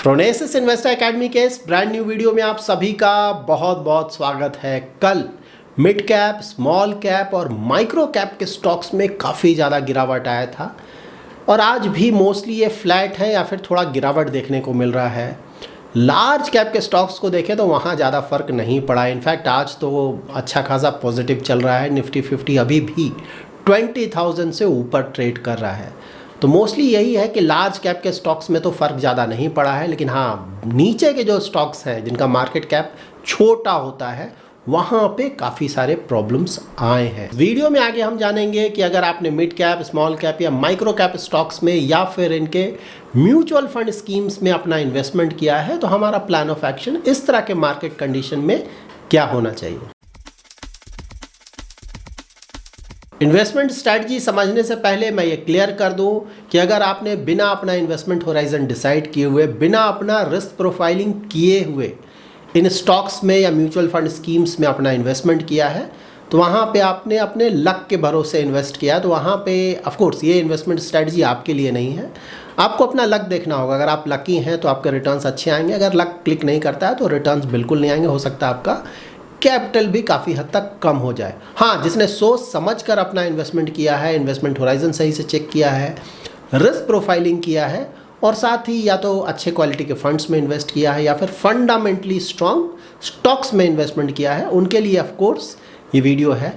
प्रोनेसिस investor academy के इस brand new video में आप सभी का बहुत बहुत स्वागत है। कल मिड कैप, स्मॉल कैप और माइक्रो कैप के स्टॉक्स में काफ़ी ज़्यादा गिरावट आया था और आज भी मोस्टली ये फ्लैट है या फिर थोड़ा गिरावट देखने को मिल रहा है। लार्ज कैप के स्टॉक्स को देखें तो वहाँ ज़्यादा फर्क नहीं पड़ा। इनफैक्ट आज तो अच्छा खासा पॉजिटिव चल रहा है। निफ्टी 50 अभी भी 20,000 से ऊपर ट्रेड कर रहा है। तो मोस्टली यही है कि लार्ज कैप के स्टॉक्स में तो फ़र्क ज़्यादा नहीं पड़ा है, लेकिन हाँ नीचे के जो स्टॉक्स हैं जिनका मार्केट कैप छोटा होता है वहाँ पे काफ़ी सारे प्रॉब्लम्स आए हैं। वीडियो में आगे हम जानेंगे कि अगर आपने मिड कैप, स्मॉल कैप या माइक्रो कैप स्टॉक्स में या फिर इनके म्यूचुअल फंड स्कीम्स में अपना इन्वेस्टमेंट किया है तो हमारा प्लान ऑफ एक्शन इस तरह के मार्केट कंडीशन में क्या होना चाहिए। इन्वेस्टमेंट स्ट्रैटेजी समझने से पहले मैं ये क्लियर कर दूं कि अगर आपने बिना अपना इन्वेस्टमेंट होराइजन डिसाइड किए हुए, बिना अपना रिस्क प्रोफाइलिंग किए हुए इन स्टॉक्स में या म्यूचुअल फंड स्कीम्स में अपना इन्वेस्टमेंट किया है तो वहाँ पे आपने अपने लक के भरोसे इन्वेस्ट किया, तो वहाँ पे ऑफ कोर्स ये इन्वेस्टमेंट स्ट्रैटेजी आपके लिए नहीं है। आपको अपना लक देखना होगा। अगर आप लकी हैं तो आपके रिटर्न्स अच्छे आएंगे, अगर लक क्लिक नहीं करता है तो रिटर्न्स बिल्कुल नहीं आएंगे। हो सकता है आपका कैपिटल भी काफ़ी हद तक कम हो जाए। हाँ, जिसने सोच समझ कर अपना इन्वेस्टमेंट किया है, इन्वेस्टमेंट होराइजन सही से चेक किया है, रिस्क प्रोफाइलिंग किया है और साथ ही या तो अच्छे क्वालिटी के फंड्स में इन्वेस्ट किया है या फिर फंडामेंटली स्ट्रॉन्ग स्टॉक्स में इन्वेस्टमेंट किया है, उनके लिए ऑफ कोर्स ये वीडियो है।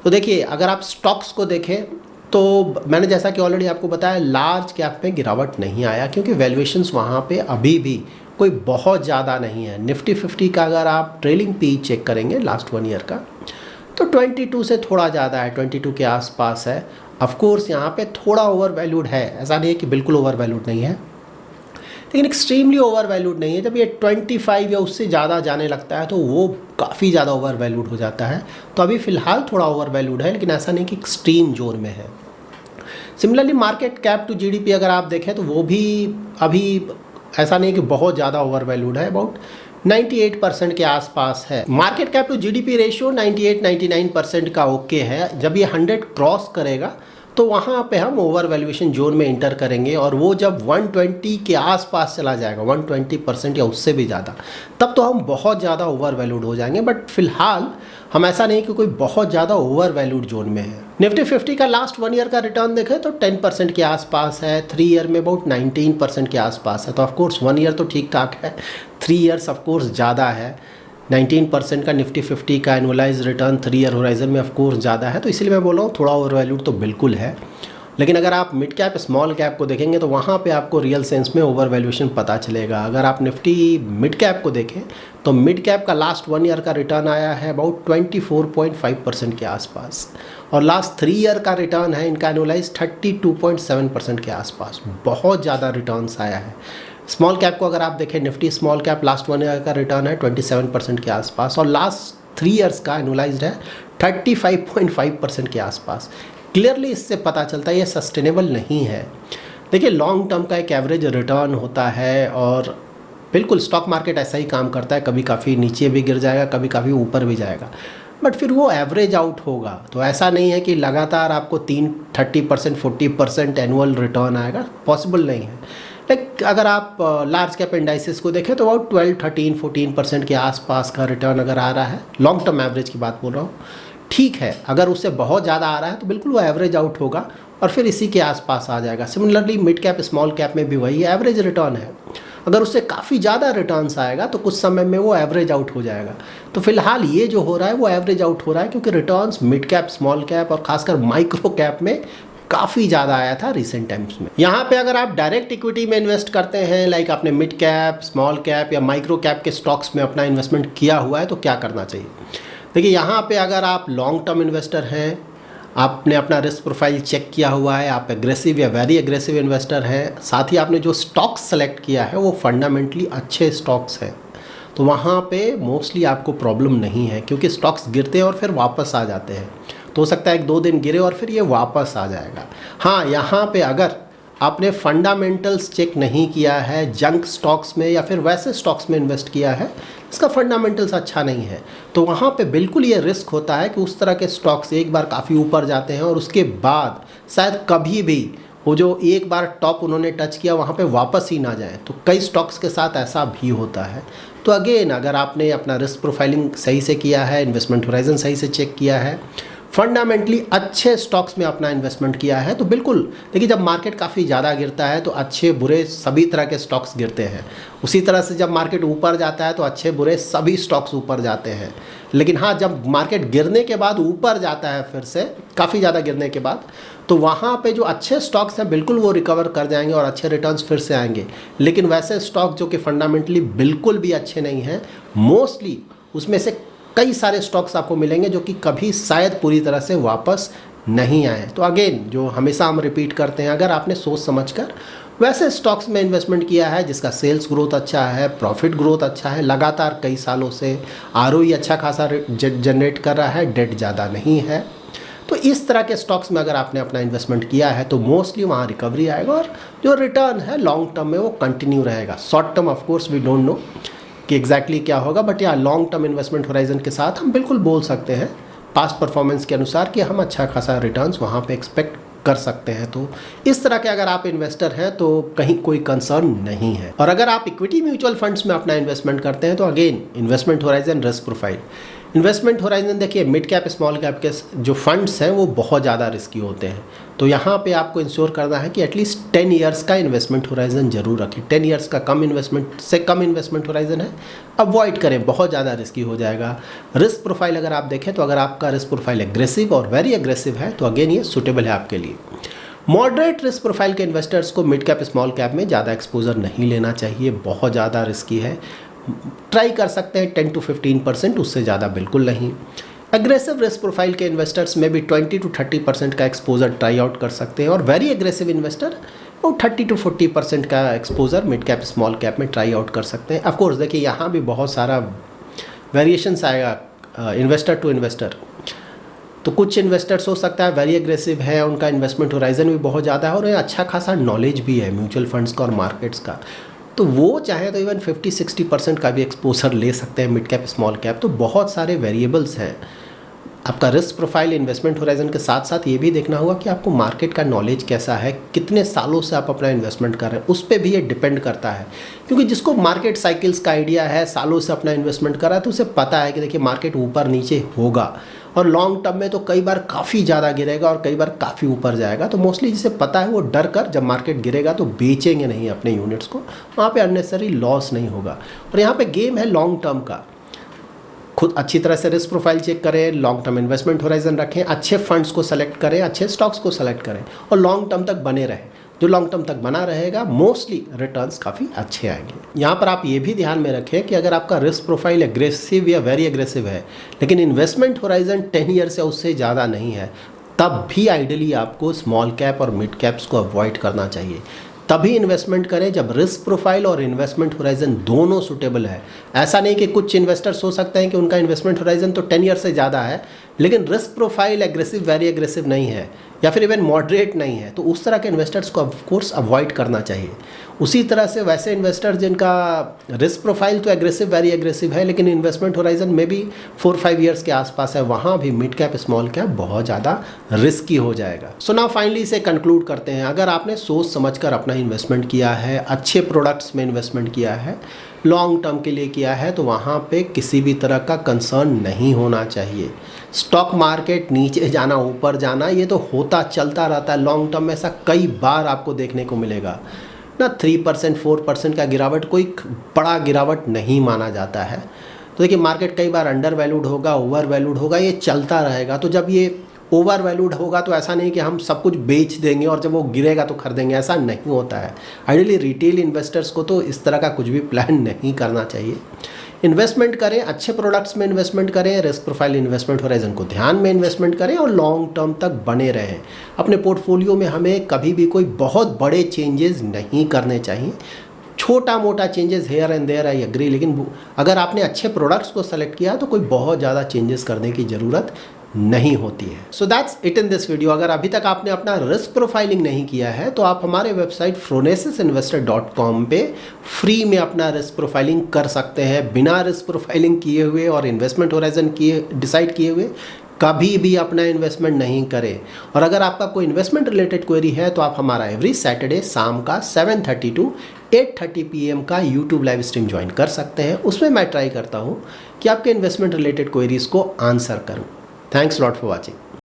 तो देखिए, अगर आप स्टॉक्स को देखें तो मैंने जैसा कि ऑलरेडी आपको बताया, लार्ज कैप में गिरावट नहीं आया क्योंकि वैल्यूएशंस वहाँ पे अभी भी कोई बहुत ज़्यादा नहीं है। निफ्टी 50 का अगर आप ट्रेलिंग पी चेक करेंगे लास्ट 1 ईयर का तो 22 से थोड़ा ज़्यादा है, 22 के आसपास है। ऑफ कोर्स यहाँ पे थोड़ा ओवर वैल्यूड है, ऐसा नहीं है कि बिल्कुल ओवर वैल्यूड नहीं है, लेकिन एक्सट्रीमली ओवर वैल्यूड नहीं है। जब ये 25 या उससे ज़्यादा जाने लगता है तो वो काफ़ी ज़्यादा ओवर वैल्यूड हो जाता है। तो अभी फ़िलहाल थोड़ा ओवर वैल्यूड है, लेकिन ऐसा नहीं कि एक्सट्रीम जोन में है। Similarly market cap to GDP अगर आप देखें तो वो भी अभी ऐसा नहीं कि बहुत ज़्यादा ओवर वैल्यूड है, अबाउट 98% के आसपास है। Market cap to GDP ratio 98-99% का ओके है। जब ये 100 क्रॉस करेगा तो वहाँ पे हम ओवर वैल्यूएशन जोन में इंटर करेंगे और वो जब 120 के आसपास चला जाएगा, 120% या उससे भी ज़्यादा, तब तो हम बहुत ज़्यादा ओवर वैल्यूड हो जाएंगे। बट फिलहाल हम ऐसा नहीं कि कोई बहुत ज़्यादा ओवर वैल्यूड जोन में है। निफ्टी 50 का लास्ट 1 ईयर का रिटर्न देखें तो 10% के आसपास है, 3 ईयर में अबाउट 19% के आसपास है। तो ऑफकोर्स 1 ईयर तो ठीक ठाक है, 3 ईयर्स ऑफकोर्स ज़्यादा है। 19% का निफ्टी 50 का एनुअलाइज रिटर्न 3 ईयर होराइजन में ऑफकोर्स ज़्यादा है। तो इसलिए मैं बोल रहा हूँ थोड़ा ओवर वैल्यूड तो बिल्कुल है। लेकिन अगर आप मिड कैप, स्मॉल कैप को देखेंगे तो वहाँ पे आपको रियल सेंस में ओवर वैल्यूएशन पता चलेगा। अगर आप निफ्टी मिड कैप को देखें तो मिड कैप का लास्ट 1 ईयर का रिटर्न आया है अबाउट 24.5% के आसपास और लास्ट 3 ईयर का रिटर्न है इनका एनुअलाइज 32.7% के आसपास। बहुत ज़्यादा रिटर्न्स आया है। स्मॉल कैप को अगर आप देखें, Nifty small cap last 1 year का रिटर्न है 27% के आसपास और लास्ट 3 ईयर्स का एनुअलाइज्ड है 35.5% के आसपास। क्लियरली इससे पता चलता है ये सस्टेनेबल नहीं है। देखिए, लॉन्ग टर्म का एक एवरेज रिटर्न होता है और बिल्कुल स्टॉक मार्केट ऐसा ही काम करता है, कभी काफ़ी नीचे भी गिर जाएगा, कभी काफ़ी ऊपर भी जाएगा, बट फिर वो एवरेज आउट होगा। तो ऐसा नहीं है कि लगातार आपको 30%, 40% एनुअल रिटर्न आएगा, पॉसिबल नहीं है। लाइक अगर आप लार्ज कैप इंडाइसेस को देखें तो अबाउट 12-13-14% के आसपास का रिटर्न अगर आ रहा है, लॉन्ग टर्म एवरेज की बात बोल रहा हूँ, ठीक है। अगर उससे बहुत ज़्यादा आ रहा है तो बिल्कुल वो एवरेज आउट होगा और फिर इसी के आसपास आ जाएगा। Similarly mid cap, small cap में भी वही एवरेज रिटर्न है। अगर उससे काफ़ी ज़्यादा रिटर्न्स आएगा तो कुछ समय में वो एवरेज आउट हो जाएगा। तो फिलहाल ये जो हो रहा है वो एवरेज आउट हो रहा है क्योंकि returns mid cap, small cap और खासकर माइक्रो कैप में काफ़ी ज़्यादा आया था रिसेंट टाइम्स में। यहाँ पे अगर आप डायरेक्ट इक्विटी में इन्वेस्ट करते हैं, लाइक आपने मिड कैप, स्मॉल कैप या माइक्रो कैप के स्टॉक्स में अपना इन्वेस्टमेंट किया हुआ है तो क्या करना चाहिए। देखिए, यहाँ पे अगर आप लॉन्ग टर्म इन्वेस्टर हैं, आपने अपना रिस्क प्रोफाइल चेक किया हुआ है, आप एग्रेसिव या वेरी एग्रेसिव इन्वेस्टर हैं, साथ ही आपने जो स्टॉक्स सेलेक्ट किया है वो फंडामेंटली अच्छे स्टॉक्स हैं, तो वहाँ पे मोस्टली आपको प्रॉब्लम नहीं है क्योंकि स्टॉक्स गिरते हैं और फिर वापस आ जाते हैं। तो हो सकता है 1-2 दिन गिरे और फिर ये वापस आ जाएगा। हाँ, यहाँ पे अगर आपने फंडामेंटल्स चेक नहीं किया है, जंक स्टॉक्स में या फिर वैसे स्टॉक्स में इन्वेस्ट किया है इसका फंडामेंटल्स अच्छा नहीं है, तो वहाँ पे बिल्कुल ये रिस्क होता है कि उस तरह के स्टॉक्स एक बार काफ़ी ऊपर जाते हैं और उसके बाद शायद कभी भी वो जो एक बार टॉप उन्होंने टच किया वहाँ पे वापस ही ना जाए। तो कई स्टॉक्स के साथ ऐसा भी होता है। तो अगेन, अगर आपने अपना रिस्क प्रोफाइलिंग सही से किया है, इन्वेस्टमेंट होराइजन सही से चेक किया है, फंडामेंटली अच्छे स्टॉक्स में अपना इन्वेस्टमेंट किया है, तो बिल्कुल देखिए, जब मार्केट काफ़ी ज़्यादा गिरता है तो अच्छे बुरे सभी तरह के स्टॉक्स गिरते हैं। उसी तरह से जब मार्केट ऊपर जाता है तो अच्छे बुरे सभी स्टॉक्स ऊपर जाते हैं। लेकिन हाँ, जब मार्केट गिरने के बाद ऊपर जाता है फिर से काफ़ी ज़्यादा गिरने के बाद, तो वहाँ पे जो अच्छे स्टॉक्स हैं बिल्कुल वो रिकवर कर जाएंगे और अच्छे रिटर्न्स फिर से आएंगे। लेकिन वैसे स्टॉक जो कि फंडामेंटली बिल्कुल भी अच्छे नहीं हैं, मोस्टली उसमें से कई सारे स्टॉक्स आपको मिलेंगे जो कि कभी शायद पूरी तरह से वापस नहीं आए। तो अगेन, जो हमेशा हम रिपीट करते हैं, अगर आपने सोच समझकर वैसे स्टॉक्स में इन्वेस्टमेंट किया है जिसका सेल्स ग्रोथ अच्छा है, प्रॉफिट ग्रोथ अच्छा है, लगातार कई सालों से आरओई अच्छा खासा जनरेट कर रहा है, डेट ज़्यादा नहीं है, तो इस तरह के स्टॉक्स में अगर आपने अपना इन्वेस्टमेंट किया है तो मोस्टली वहाँ रिकवरी आएगा और जो रिटर्न है लॉन्ग टर्म में वो कंटिन्यू रहेगा। Short term of course we don't know कि एग्जैक्टली क्या होगा, बट या लॉन्ग टर्म इन्वेस्टमेंट होराइजन के साथ हम बिल्कुल बोल सकते हैं पास्ट परफॉर्मेंस के अनुसार कि हम अच्छा खासा रिटर्न्स वहाँ पे एक्सपेक्ट कर सकते हैं। तो इस तरह के अगर आप इन्वेस्टर हैं तो कहीं कोई कंसर्न नहीं है। और अगर आप इक्विटी म्यूचुअल फंड्स में अपना इन्वेस्टमेंट करते हैं तो again, investment horizon, risk profile. Investment horizon देखिए, मिड कैप स्मॉल कैप के जो फंड्स हैं वो बहुत ज़्यादा रिस्की होते हैं। तो यहाँ पे आपको इंश्योर करना है कि एटलीस्ट 10 ईयर्स का इन्वेस्टमेंट होराइजन जरूर रखें। 10 ईयर्स का कम इन्वेस्टमेंट होराइजन है, अवॉइड करें, बहुत ज़्यादा रिस्की हो जाएगा। रिस्क प्रोफाइल अगर आप देखें तो अगर आपका रिस्क प्रोफाइल एग्रेसिव और वेरी एग्रेसिव है तो अगेन ये सूटेबल है आपके लिए। मॉडरेट रिस्क प्रोफाइल के इन्वेस्टर्स को मिड कैप स्मॉल कैप में ज़्यादा एक्सपोजर नहीं लेना चाहिए, बहुत ज़्यादा रिस्की है। ट्राई कर सकते हैं 10 to 15%, उससे ज़्यादा बिल्कुल नहीं। एग्रेसिव रिस्क प्रोफाइल के इन्वेस्टर्स में भी 20 to 30% का एक्सपोजर ट्राई आउट कर सकते हैं और वेरी एग्रेसिव इन्वेस्टर वो 30 to 40% का exposure mid cap small cap में ट्राई आउट कर सकते हैं। ऑफकोर्स देखिए, यहाँ भी बहुत सारा वेरिएशंस आएगा इन्वेस्टर टू इन्वेस्टर। तो कुछ इन्वेस्टर्स हो सकता है वेरी एग्रेसिव है, उनका इन्वेस्टमेंट होराइजन भी बहुत ज़्यादा है और अच्छा खासा नॉलेज भी है म्यूचुअल फंड्स का और मार्केट्स का, तो वो चाहे तो इवन 50-60% का भी एक्सपोजर ले सकते हैं मिड कैप स्मॉल कैप। तो बहुत सारे वेरिएबल्स हैं। आपका रिस्क प्रोफाइल, इन्वेस्टमेंट होराइजन के साथ साथ ये भी देखना होगा कि आपको मार्केट का नॉलेज कैसा है, कितने सालों से आप अपना इन्वेस्टमेंट कर रहे हैं, उस पर भी ये डिपेंड करता है। क्योंकि जिसको मार्केट साइकिल्स का आइडिया है, सालों से अपना इन्वेस्टमेंट कर रहा है, तो उसे पता है कि देखिए मार्केट ऊपर नीचे होगा और लॉन्ग टर्म में तो कई बार काफ़ी ज़्यादा गिरेगा और कई बार काफ़ी ऊपर जाएगा। तो मोस्टली जिसे पता है वो डर कर जब मार्केट गिरेगा तो बेचेंगे नहीं अपने यूनिट्स को, वहाँ पे अननेसेसरी लॉस नहीं होगा। और यहाँ पे गेम है लॉन्ग टर्म का। खुद अच्छी तरह से रिस्क प्रोफाइल चेक करें, लॉन्ग टर्म इन्वेस्टमेंट होराइजन रखें, अच्छे फंड्स को सेलेक्ट करें, अच्छे स्टॉक्स को सेलेक्ट करें और लॉन्ग टर्म तक बने रहें। जो लॉन्ग टर्म तक बना रहेगा मोस्टली रिटर्न्स काफ़ी अच्छे आएंगे। यहाँ पर आप ये भी ध्यान में रखें कि अगर आपका रिस्क प्रोफाइल एग्रेसिव या वेरी एग्रेसिव है लेकिन इन्वेस्टमेंट होराइजन 10 ईयर या उससे ज़्यादा नहीं है, तब भी आइडियली आपको स्मॉल कैप और मिड कैप्स को अवॉइड करना चाहिए। तभी इन्वेस्टमेंट करें जब रिस्क प्रोफाइल और इन्वेस्टमेंट होराइजन दोनों सूटेबल है। ऐसा नहीं कि कुछ इन्वेस्टर्स हो सकते हैं कि उनका इन्वेस्टमेंट होराइजन तो 10 ईयर से ज़्यादा है लेकिन risk profile aggressive, very aggressive नहीं है या फिर इवन मॉडरेट नहीं है, तो उस तरह के इन्वेस्टर्स को ऑफ कोर्स अवॉइड करना चाहिए। उसी तरह से वैसे इन्वेस्टर जिनका रिस्क प्रोफाइल तो एग्रेसिव, वेरी एग्रेसिव है लेकिन इन्वेस्टमेंट होराइजन में भी 4-5 ईयर्स के आसपास है, वहाँ भी मिड कैप स्मॉल कैप बहुत ज़्यादा रिस्की हो जाएगा। सो नाउ फाइनली इसे कंक्लूड करते हैं। अगर आपने सोच समझकर अपना इन्वेस्टमेंट किया है, अच्छे प्रोडक्ट्स में इन्वेस्टमेंट किया है, लॉन्ग टर्म के लिए किया है, तो वहाँ पे किसी भी तरह का कंसर्न नहीं होना चाहिए। स्टॉक मार्केट नीचे जाना, ऊपर जाना, ये तो होता चलता रहता है। लॉन्ग टर्म में ऐसा कई बार आपको देखने को मिलेगा ना। 3% 4% का गिरावट कोई बड़ा गिरावट नहीं माना जाता है। तो देखिए मार्केट कई बार अंडर वैल्यूड होगा, ओवर वैल्यूड होगा, ये चलता रहेगा। तो जब ये ओवर वैल्यूड होगा तो ऐसा नहीं कि हम सब कुछ बेच देंगे और जब वो गिरेगा तो खरीदेंगे, ऐसा नहीं होता है। आइडियली रिटेल इन्वेस्टर्स को तो इस तरह का कुछ भी प्लान नहीं करना चाहिए। इन्वेस्टमेंट करें, अच्छे प्रोडक्ट्स में इन्वेस्टमेंट करें, रिस्क प्रोफाइल इन्वेस्टमेंट होराइजन को ध्यान में इन्वेस्टमेंट करें और लॉन्ग टर्म तक बने रहें। अपने पोर्टफोलियो में हमें कभी भी कोई बहुत बड़े चेंजेस नहीं करने चाहिए। छोटा मोटा changes here and there I agree, लेकिन अगर आपने अच्छे प्रोडक्ट्स को सेलेक्ट किया तो कोई बहुत ज़्यादा चेंजेस करने की ज़रूरत नहीं होती है। So that's it in this video. अगर अभी तक आपने अपना रिस्क प्रोफाइलिंग नहीं किया है तो आप हमारे वेबसाइट phronesis.investor.com पे फ्री में अपना रिस्क प्रोफाइलिंग कर सकते हैं। बिना रिस्क प्रोफाइलिंग किए हुए और इन्वेस्टमेंट होराइजन डिसाइड किए हुए कभी भी अपना इन्वेस्टमेंट नहीं करें। और अगर आपका कोई इन्वेस्टमेंट रिलेटेड क्वेरी है तो आप हमारा एवरी सैटरडे शाम का 7:30 to 8:30 PM का यूट्यूब लाइव स्ट्रीम ज्वाइन कर सकते हैं। उसमें मैं ट्राई करता हूँ कि आपके इन्वेस्टमेंट रिलेटेड क्वेरीज को आंसर करूँ। Thanks lot for watching.